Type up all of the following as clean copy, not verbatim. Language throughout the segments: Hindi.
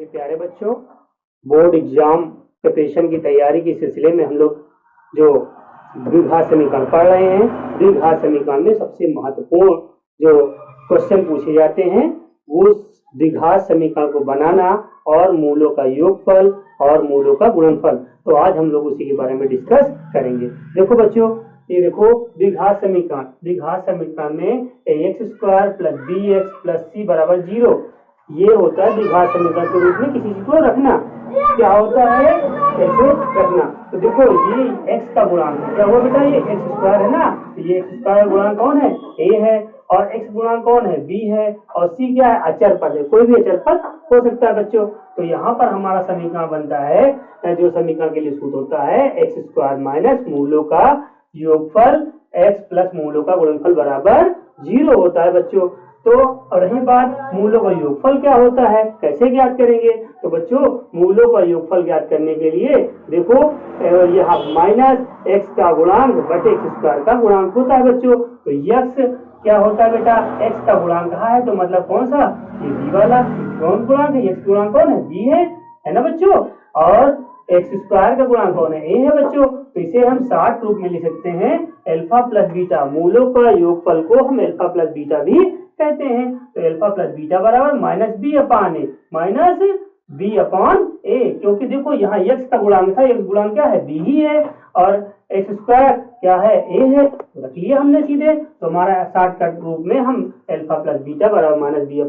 मेरे प्यारे बच्चों, बोर्ड एग्जाम प्रिपरेशन की तैयारी के सिलसिले में हम लोग जो द्विघात समीकरण पढ़ रहे हैं। द्विघात समीकरण में सबसे महत्वपूर्ण जो क्वेश्चन पूछे जाते हैं वो द्विघात समीकरण को बनाना और मूलों का योगफल और मूलों का गुणनफल। तो आज हम लोग उसी के बारे में डिस्कस करेंगे। देखो बच्चों, ये देखो द्विघात समीकरण में ax² + bx + c = 0 ये होता है द्विघात समीकरण के रूप में किसी चीज को रखना। क्या होता है ऐसे रखना। तो देखो ये x का गुणांक है, क्या हुआ बेटा, ये x² है ना, तो ये x² का गुणांक कौन है, a है, और x गुणांक कौन है, b है, और c क्या है, अचर पद है, कोई भी अचर पद हो सकता है बच्चों। तो यहाँ पर हमारा समीकरण बनता है, जो समीकरण के लिए सूत्र होता है x² - मूलों का योगफल x + मूलों का गुणनफल बराबर 0 होता है बच्चों। तो रही बात मूलों का योगफल क्या होता है, कैसे ज्ञात करेंगे। तो बच्चों मूलों का योगफल ज्ञात करने के लिए देखो यहाँ -x का गुणांक बटे x² का गुणांक होता है बच्चों। तो x क्या होता है बेटा, x का गुणांक कहाँ है, तो मतलब कौन सा, ये b वाला कौन गुणांक है, x गुणांक कौन है, b है ना बच्चों, और x² का गुणांक कौन है, a है बच्चों। तो इसे हम शॉर्ट रूप में लिख सकते हैं अल्फा + बीटा। मूलों का योगफल को हम अल्फा + बीटा भी कहते हैं। तो अल्फा + बीटा बराबर -b/a, क्योंकि देखो यहाँ x का गुणांक था, x गुणांक क्या है, b ही है, और x² क्या है, a है, रख लिया हमने सीधे। तो हमारा शॉर्टकट रूप में हम अल्फा + बीटा बराबर -b/a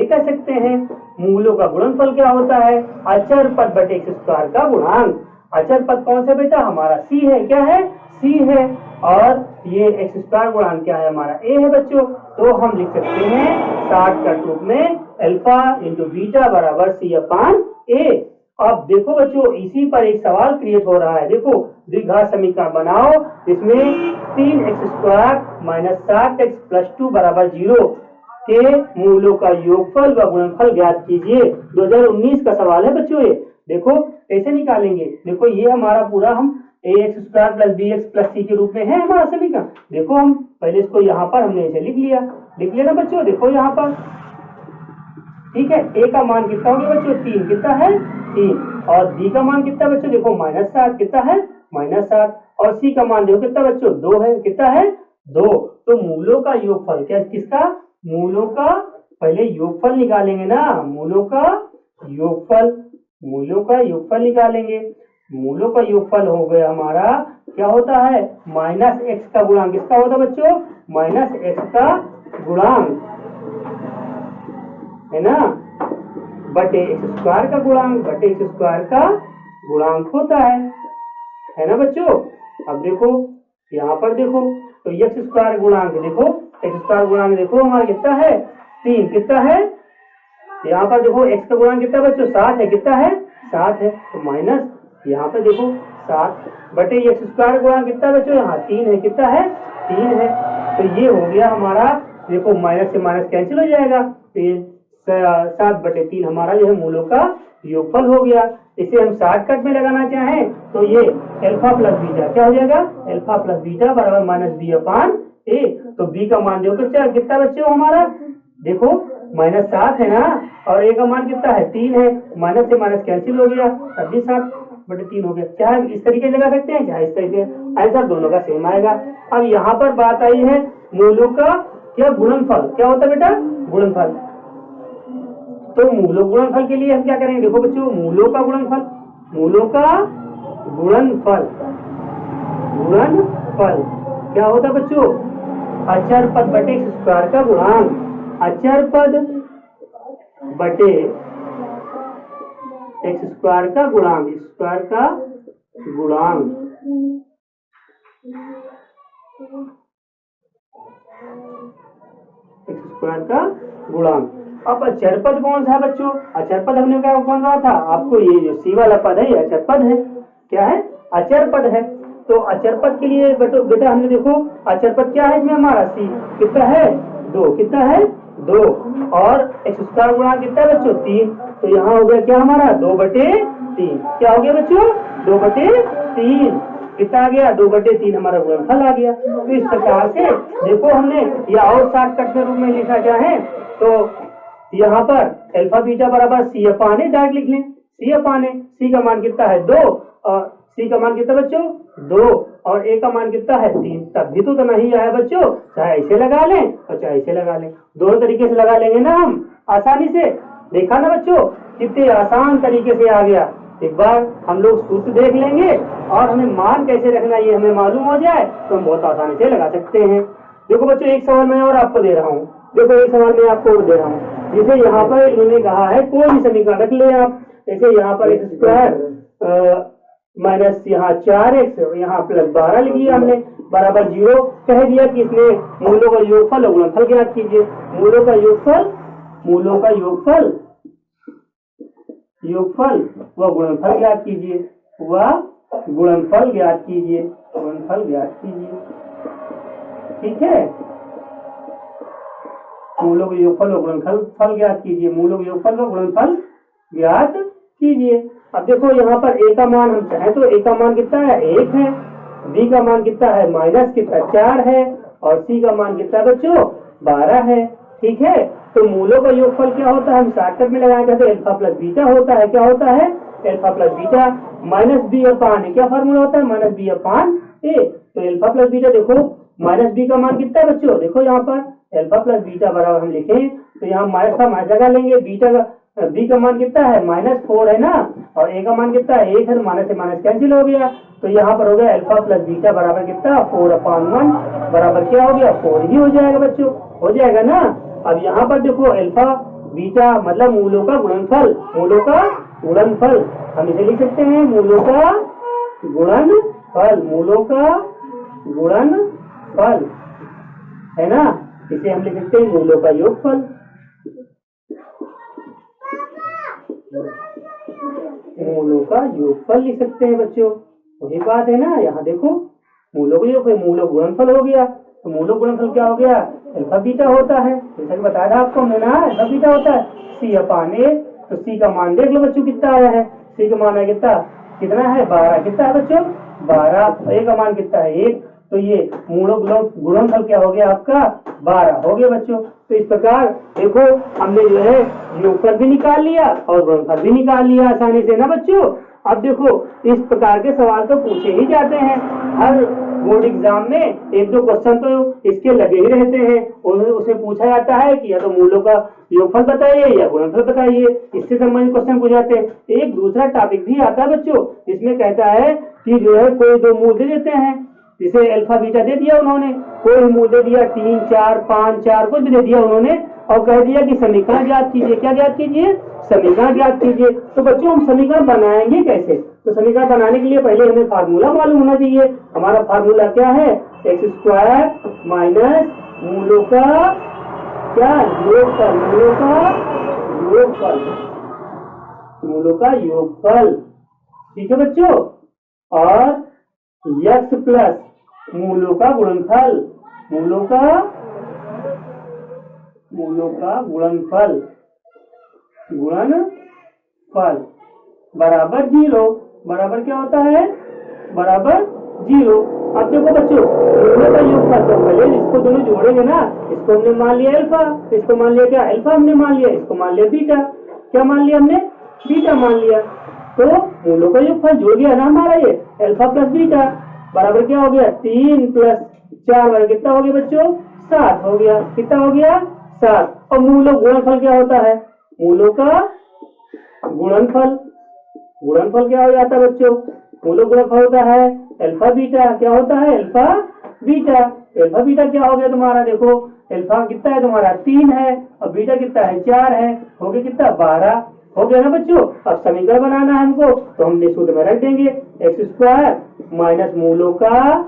कह सकते हैं। मूलों का गुणनफल क्या होता है, अचर पद बटे x² का गुणांक। अचर पद कौन सा बेटा, हमारा c है, क्या है, c है, और ये x² गुणांक क्या है, हमारा a है बच्चों। तो हम लिख सकते हैं शॉर्टकट रूप में अल्फा × बीटा बराबर c/a। अब देखो बच्चों, इसी पर एक सवाल क्रिएट हो रहा है। देखो द्विघात समीकरण बनाओ जिसमें 3x² - 7x + 2 = 0 के मूलों का योगफल व गुणनफल ज्ञात कीजिए। 2019 का सवाल है बच्चों ये। देखो कैसे निकालेंगे, देखो ये हमारा पूरा हम ax² + bx + c के रूप में है हमारा समीकरण। देखो हम पहले इसको यहाँ पर हमने इसे लिख लिया ना बच्चों। देखो यहाँ पर ठीक है, a का मान कितना हो गया बच्चों, 3, कितना है 3, और b का मान कितना बच्चों, देखो -7, कितना है -7, और c का मान देखो कितना बच्चों, 2 है, कितना है 2। तो मूलों का योगफल क्या, किसका, मूलों का पहले योगफल निकालेंगे ना, मूलों का योगफल निकालेंगे। मूलों का योगफल हो गया हमारा, क्या होता है, -x का गुणांक, किसका होता है बच्चों, -x का गुणांक है ना, बटे x² का गुणांक, बटे x² का गुणांक होता है ना बच्चों। अब देखो यहाँ पर देखो, तो x² गुणांक देखो, x² गुणांक देखो हमारा कितना है, 3, कितना है, यहाँ पर देखो x का गुणांक कितना बच्चों, 7 है, कितना है 7 है, तो माइनस यहाँ पर देखो 7 बटे x² गुणांक कितना बच्चों, यहाँ 3 है, कितना है 3 है। तो ये हो गया हमारा, देखो माइनस से माइनस कैंसिल हो जाएगा, तो ये 7/3 हमारा जो है मूलों का योगफल हो गया। इसे हम शॉर्टकट में लगाना चाहें तो ये अल्फा + बीटा क्या हो जाएगा, अल्फा + बीटा बराबर -b/a। तो b का मान देखो कितना बच्चों हमारा, देखो -7 है ना, और a का मान कितना है 3 है, माइनस से माइनस कैंसिल हो गया, तब भी 7/3 हो गया। क्या इस तरीके से लगा सकते हैं, चाहे इस तरीके, आंसर दोनों का सेम आएगा। अब यहाँ पर बात आई है मूलों का क्या गुणनफल, क्या होता है बेटा, गुणनफल। तो मूलों गुणनफल के लिए हम क्या करेंगे, देखो बच्चों मूलों का गुणनफल क्या होता है बच्चों, अचर पद बटे x² का गुणांक, अचर पद बटे x² का गुणांक, x² का गुणांक। अब अचर पद कौन सा है बच्चों, अचर पद हमने क्या कौन सा था आपको, ये जो सी वाला पद है ये अचर पद है, क्या है, अचर पद है। तो अचर पद के लिए बेटा हमने देखो अचर पद क्या है इसमें हमारा, सी कितना है 2, कितना है 2, और x² गुणांक कितना है बच्चों 3। तो यहाँ हो गया क्या हमारा 2/3, क्या हो गया बच्चों 2/3, कितना आ गया 2/3 हमारा गुणनफल आ गया। तो इस प्रकार से देखो हमने या और शॉर्टकट के रूप में लिखा क्या है, तो यहाँ पर अल्फा बीटा बराबर सी अपान ए डायरेक्ट लिख लें, सी अपान ए, सी का मान कितना है 2 और सी का मान कितना बच्चों 2 और ए का मान कितना है 3। तब भी तो नहीं आया बच्चों, चाहे ऐसे लगा लें और चाहे ऐसे लगा लें, दोनों तरीके से लगा लेंगे ना हम आसानी से। देखा ना बच्चों कितने आसान तरीके से आ गया। एक बार हम लोग सूत्र देख लेंगे और हमें मान कैसे रखना ये हमें मालूम हो जाए तो हम बहुत आसानी से लगा सकते हैं। देखो बच्चों एक सवाल मैं और आपको दे रहा हूँ, देखो एक सवाल मैं आपको और दे रहा हूँ, जिसे यहाँ पर इन्होंने कहा है कोई भी समीकरण रख ले आप, जैसे यहाँ पर एक्स स्क्वायर माइनस यहाँ 4x यहाँ प्लस 12 लिख लिया हमने बराबर 0, कह दिया कि इसमें मूलों का योगफल और गुणनफल ज्ञात कीजिए। मूलों का योगफल व गुणनफल ज्ञात कीजिए, गुणनफल ज्ञात कीजिए। ठीक है, मूलों के योगफल व गुणनफल ज्ञात कीजिए, मूलों के योगफल व गुणनफल ज्ञात कीजिए। अब देखो यहाँ पर a का मान हम चाहें तो a का मान कितना है 1 है, b का मान कितना है माइनस कितना 4 है और c का मान कितना बच्चों 12 है। ठीक है, तो मूलों का योगफल क्या होता है, हम शॉर्टकट में लगाना चाहते हैं अल्फा प्लस बीटा होता है। क्या होता है alpha plus beta minus B upon A, क्या फॉर्मूला होता है माइनस बी अपान ए। तो अल्फा प्लस बीटा देखो माइनस बी का मान कितना है बच्चों, देखो यहाँ पर अल्फा प्लस बीटा बराबर हम लिखें तो यहाँ माइनस का माइनस लगा लेंगे, बीटा का बी का मान कितना है -4 है ना और ए का मान कितना है 1 है, माइनस से माइनस कैंसिल हो गया तो यहाँ पर हो गया अल्फा प्लस बीटा बराबर कितना 4/1 बराबर क्या हो गया 4 ही हो जाएगा बच्चों, हो जाएगा ना। अब यहाँ पर देखो अल्फा बीटा मतलब मूलों का गुणनफल, हम इसे लिख सकते हैं मूलों का गुणनफल है ना, इसे हम लिख सकते हैं मूलों का योगफल। मूलों का योगफल लिख सकते हैं बच्चों, वही बात है ना। यहाँ देखो मूलों का योगफल, मूलों गुणनफल हो गया तो मूलों गुणनफल क्या हो गया अल्फा बीटा होता है, जैसा कि बताया था आपको हमने ना अल्फा बीटा होता है सी अपान ए। तो सी का मान देख लो बच्चों कितना आया है, सी का मान है कितना है 12, कितना है बच्चों 12, ए का मान कितना है 1, तो ये मूलों गुणनफल क्या हो गया आपका 12 हो गया बच्चों। तो इस प्रकार देखो हमने जो है योगफल भी निकाल लिया और गुणनफल भी निकाल लिया आसानी से ना बच्चों। अब देखो इस प्रकार के सवाल तो पूछे ही जाते हैं, हर बोर्ड एग्जाम में 1-2 क्वेश्चन तो इसके लगे ही रहते हैं, उसे पूछा जाता है कि या तो मूलों का योगफल बताइए या गुणनफल बताइए, इससे संबंधित क्वेश्चन पूछ जाते हैं। एक दूसरा टॉपिक भी आता है बच्चों, इसमें कहता है कि जो है कोई 2 मूल दे देते हैं, जिसे अल्फा बीटा दे दिया उन्होंने, कोई मूल दे दिया 3, 4, 5, 4 कुछ भी दे दिया उन्होंने और कह दिया कि समीकरण ज्ञात कीजिए। क्या ज्ञात कीजिए समीकरण ज्ञात कीजिए। तो बच्चों हम समीकरण बनाएंगे कैसे, तो समीकरण बनाने के लिए पहले हमें फार्मूला मालूम होना चाहिए। हमारा फार्मूला क्या है एक्स स्क्वायर माइनस मूलों का क्या योगफल, मूलों का योगफल। ठीक है बच्चों, और x प्लस मूलों का गुणनफल, गुणनफल बराबर 0, बराबर क्या होता है बराबर 0। अब देखो बच्चों मूलों का योगफल तो पहले इसको दोनों जोड़ेंगे ना, इसको हमने मान लिया अल्फा, इसको मान लिया क्या अल्फा हमने मान लिया, इसको मान लिया बीटा, क्या मान लिया हमने बीटा मान लिया। तो मूलों का योगफल जुड़ गया ना हमारा ये अल्फा प्लस बीटा बराबर क्या हो गया 3 + 4 बराबर कितना हो गया बच्चों 7 हो गया, कितना हो गया 7। और मूलों गुणनफल क्या होता है, मूलों का गुणनफल क्या हो जाता है बच्चों, मूलों गुणनफल होता है अल्फा बीटा, क्या होता है अल्फा बीटा क्या हो गया तुम्हारा, देखो अल्फा कितना है तुम्हारा 3 है और बीटा कितना है 4 है, हो गया कितना 12 हो गया ना बच्चों। अब समीकरण बनाना है हमको तो हमने सूत्र में रख देंगे एक्स स्क्वायर माइनस मूलों का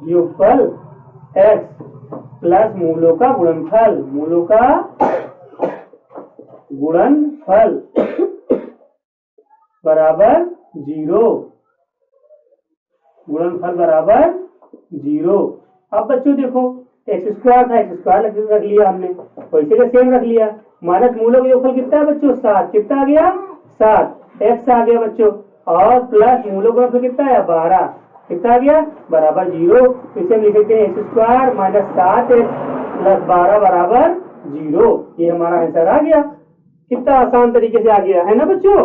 योगफल एक्स प्लस मूलों का गुणनफल बराबर 0। अब बच्चों देखो एक्स स्क्वायर था, एक्स स्क्वायर रख लिया हमने, वैसे का सेम रख लिया, माइनस मूलों का योगफल कितना है बच्चों 7, कितना आ गया 7 एक्स आ गया बच्चों, और प्लस मूलों का योगफल कितना है 12, कितना आ गया बराबर 0। इसे हम लिख सकते हैं x square minus 7x plus 12 बराबर 0। ये हमारा आंसर आ गया। कितना आसान तरीके से आ गया है ना बच्चों।